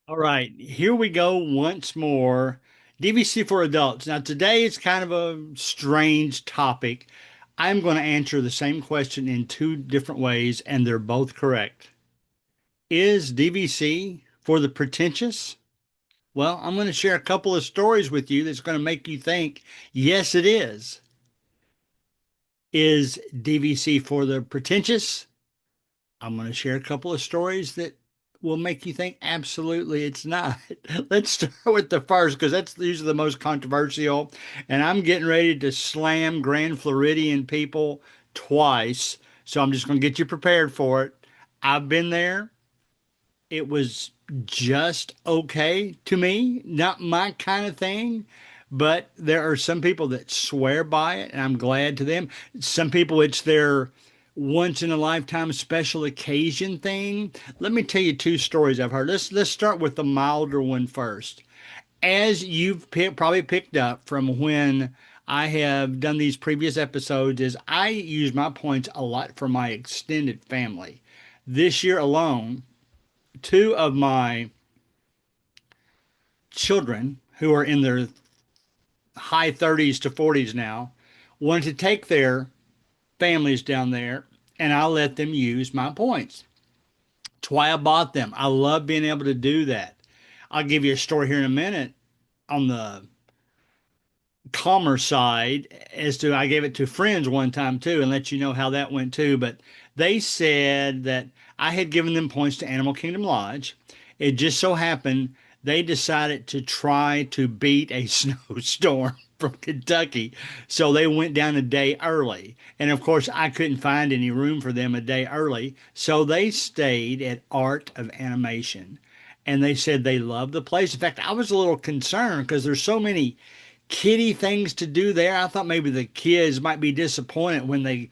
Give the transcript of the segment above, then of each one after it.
All right, here we go once more. DVC for adults. Now, today is kind of a strange topic. I'm going to answer the same question in two different ways, and they're both correct. Is DVC for the pretentious? Well, I'm going to share a couple of stories with you that's going to make you think, yes, it is. Is DVC for the pretentious? I'm going to share a couple of stories that will make you think absolutely it's not. Let's start with the first because that's these are the most controversial. And I'm getting ready to slam Grand Floridian people twice. So I'm just going to get you prepared for it. I've been there. It was just okay to me, not my kind of thing. But there are some people that swear by it, and I'm glad to them. Some people, it's their once in a lifetime special occasion thing. Let me tell you two stories I've heard. Let's start with the milder one first. As you've probably picked up from when I have done these previous episodes, is I use my points a lot for my extended family. This year alone, two of my children who are in their high 30s to 40s now wanted to take their families down there, and I let them use my points. That's why I bought them. I love being able to do that. I'll give you a story here in a minute on the commerce side as to I gave it to friends one time too and let you know how that went too. But they said that I had given them points to Animal Kingdom Lodge. It just so happened they decided to try to beat a snowstorm from Kentucky. So they went down a day early. And of course, I couldn't find any room for them a day early. So they stayed at Art of Animation. And they said they loved the place. In fact, I was a little concerned because there's so many kiddie things to do there. I thought maybe the kids might be disappointed when they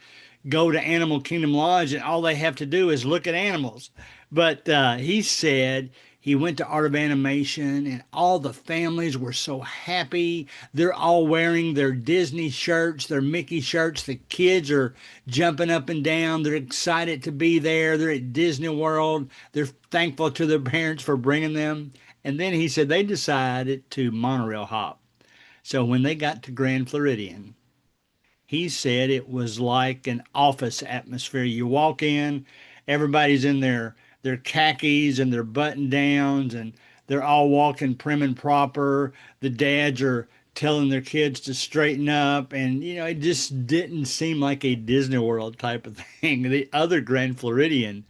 go to Animal Kingdom Lodge and all they have to do is look at animals. But he said he went to Art of Animation and all the families were so happy. They're all wearing their Disney shirts, their Mickey shirts. The kids are jumping up and down. They're excited to be there. They're at Disney World. They're thankful to their parents for bringing them. And then he said they decided to monorail hop. So when they got to Grand Floridian, he said it was like an office atmosphere. You walk in, everybody's in their khakis and their button downs, and they're all walking prim and proper. The dads are telling their kids to straighten up, and it just didn't seem like a Disney World type of thing. The other Grand Floridian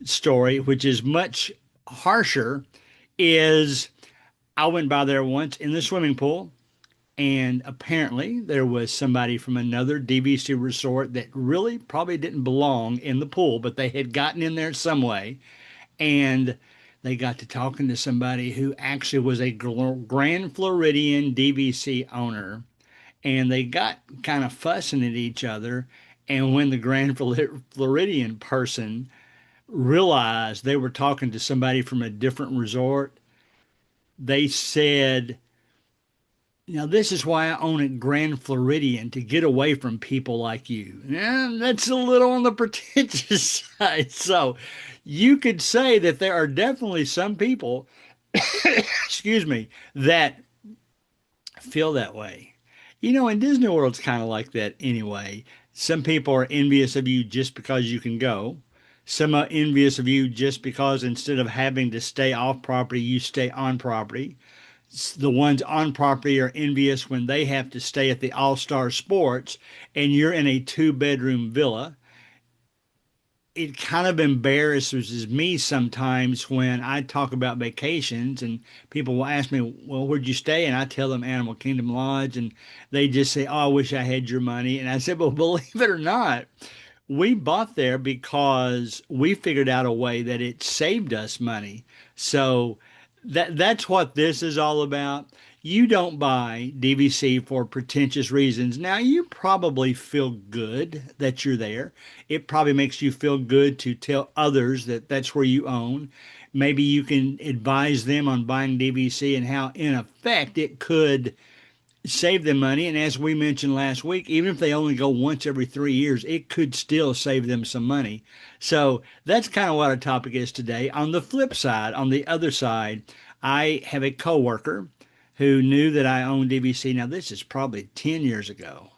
story, which is much harsher, is I went by there once in the swimming pool. And apparently, there was somebody from another DVC resort that really probably didn't belong in the pool, but they had gotten in there some way. And they got to talking to somebody who actually was a Grand Floridian DVC owner. And they got kind of fussing at each other. And when the Grand Floridian person realized they were talking to somebody from a different resort, they said, now, this is why I own a Grand Floridian to get away from people like you. Yeah, that's a little on the pretentious side. So you could say that there are definitely some people, excuse me, that feel that way. And Disney World's kind of like that anyway. Some people are envious of you just because you can go. Some are envious of you just because instead of having to stay off property, you stay on property. The ones on property are envious when they have to stay at the All Star Sports and you're in a two-bedroom villa. It kind of embarrasses me sometimes when I talk about vacations and people will ask me, well, where'd you stay? And I tell them Animal Kingdom Lodge, and they just say, oh, I wish I had your money. And I said, well, believe it or not, we bought there because we figured out a way that it saved us money. So that's what this is all about. You don't buy DVC for pretentious reasons. Now, you probably feel good that you're there. It probably makes you feel good to tell others that that's where you own. Maybe you can advise them on buying DVC and how, in effect, it could save them money. And as we mentioned last week, even if they only go once every 3 years, it could still save them some money. So that's kind of what our topic is today. On the flip side, on the other side, I have a coworker who knew that I owned DVC. Now, this is probably 10 years ago.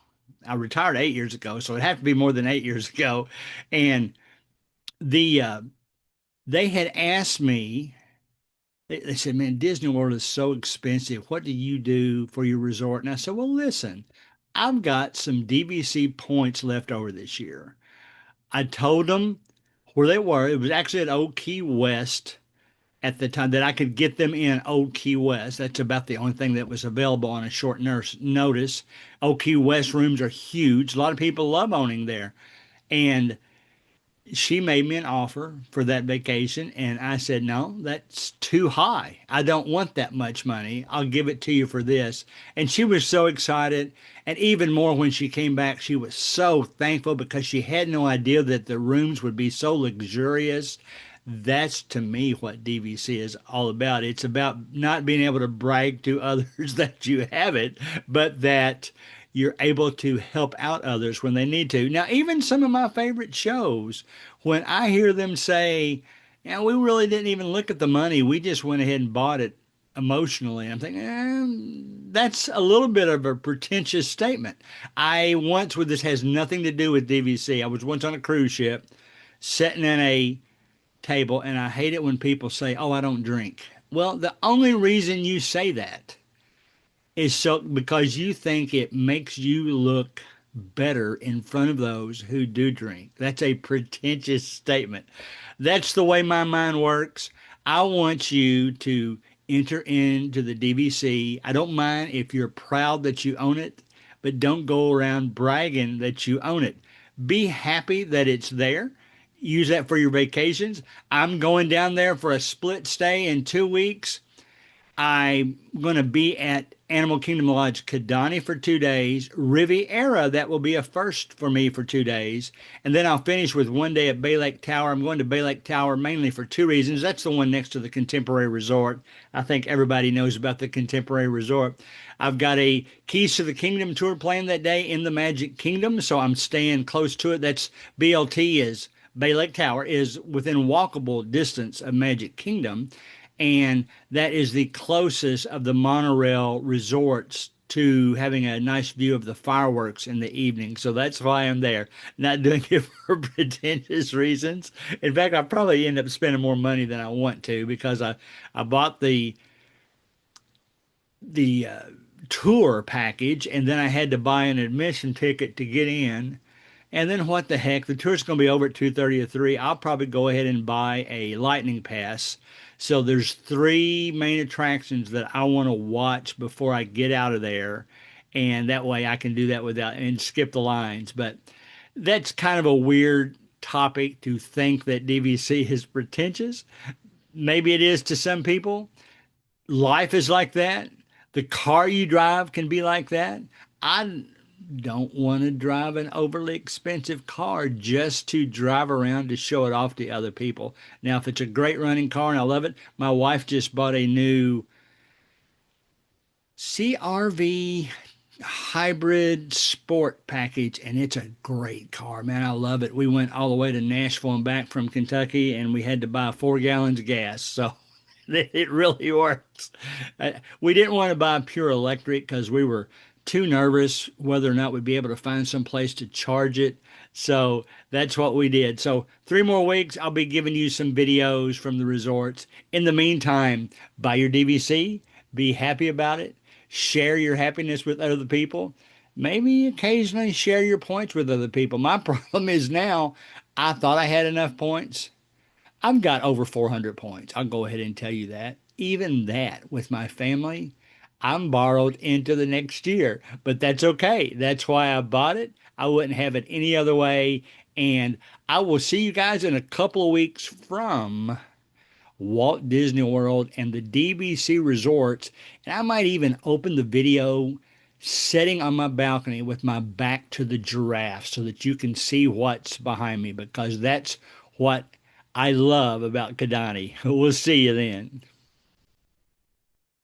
I retired 8 years ago, so it'd have to be more than 8 years ago. And the they had asked me, they said, "Man, Disney World is so expensive. What do you do for your resort?" And I said, "Well, listen, I've got some DVC points left over this year." I told them where they were. It was actually at Old Key West at the time that I could get them in Old Key West. That's about the only thing that was available on a short notice. Old Key West rooms are huge. A lot of people love owning there. And she made me an offer for that vacation, and I said, "No, that's too high. I don't want that much money. I'll give it to you for this." And she was so excited. And even more when she came back, she was so thankful because she had no idea that the rooms would be so luxurious. That's to me what DVC is all about. It's about not being able to brag to others that you have it, but that you're able to help out others when they need to. Now, even some of my favorite shows, when I hear them say, "Yeah, we really didn't even look at the money, we just went ahead and bought it emotionally," I'm thinking, that's a little bit of a pretentious statement. I once, with this has nothing to do with DVC, I was once on a cruise ship sitting in a table, and I hate it when people say, "Oh, I don't drink." Well, the only reason you say that is so because you think it makes you look better in front of those who do drink. That's a pretentious statement. That's the way my mind works. I want you to enter into the DVC. I don't mind if you're proud that you own it, but don't go around bragging that you own it. Be happy that it's there. Use that for your vacations. I'm going down there for a split stay in 2 weeks. I'm going to be at Animal Kingdom Lodge Kidani for 2 days. Riviera, that will be a first for me for 2 days. And then I'll finish with one day at Bay Lake Tower. I'm going to Bay Lake Tower mainly for two reasons. That's the one next to the Contemporary Resort. I think everybody knows about the Contemporary Resort. I've got a Keys to the Kingdom tour planned that day in the Magic Kingdom, so I'm staying close to it. That's BLT is Bay Lake Tower is within walkable distance of Magic Kingdom, and that is the closest of the monorail resorts to having a nice view of the fireworks in the evening. So that's why I'm there, not doing it for pretentious reasons. In fact, I probably end up spending more money than I want to because I bought the tour package, and then I had to buy an admission ticket to get in. And then what the heck? The tour's going to be over at 2:30 or 3. I'll probably go ahead and buy a lightning pass. So there's three main attractions that I want to watch before I get out of there. And that way I can do that without and skip the lines. But that's kind of a weird topic to think that DVC is pretentious. Maybe it is to some people. Life is like that. The car you drive can be like that. I don't want to drive an overly expensive car just to drive around to show it off to other people. Now, if it's a great running car and I love it, my wife just bought a new CRV hybrid sport package, and it's a great car, man. I love it. We went all the way to Nashville and back from Kentucky, and we had to buy 4 gallons of gas. So it really works. We didn't want to buy pure electric because we were too nervous whether or not we'd be able to find some place to charge it. So that's what we did. So 3 more weeks, I'll be giving you some videos from the resorts. In the meantime, buy your DVC, be happy about it, share your happiness with other people. Maybe occasionally share your points with other people. My problem is now I thought I had enough points. I've got over 400 points. I'll go ahead and tell you that. Even that with my family, I'm borrowed into the next year, but that's okay. That's why I bought it. I wouldn't have it any other way. And I will see you guys in a couple of weeks from Walt Disney World and the DVC resorts. And I might even open the video sitting on my balcony with my back to the giraffe so that you can see what's behind me because that's what I love about Kidani. We'll see you then.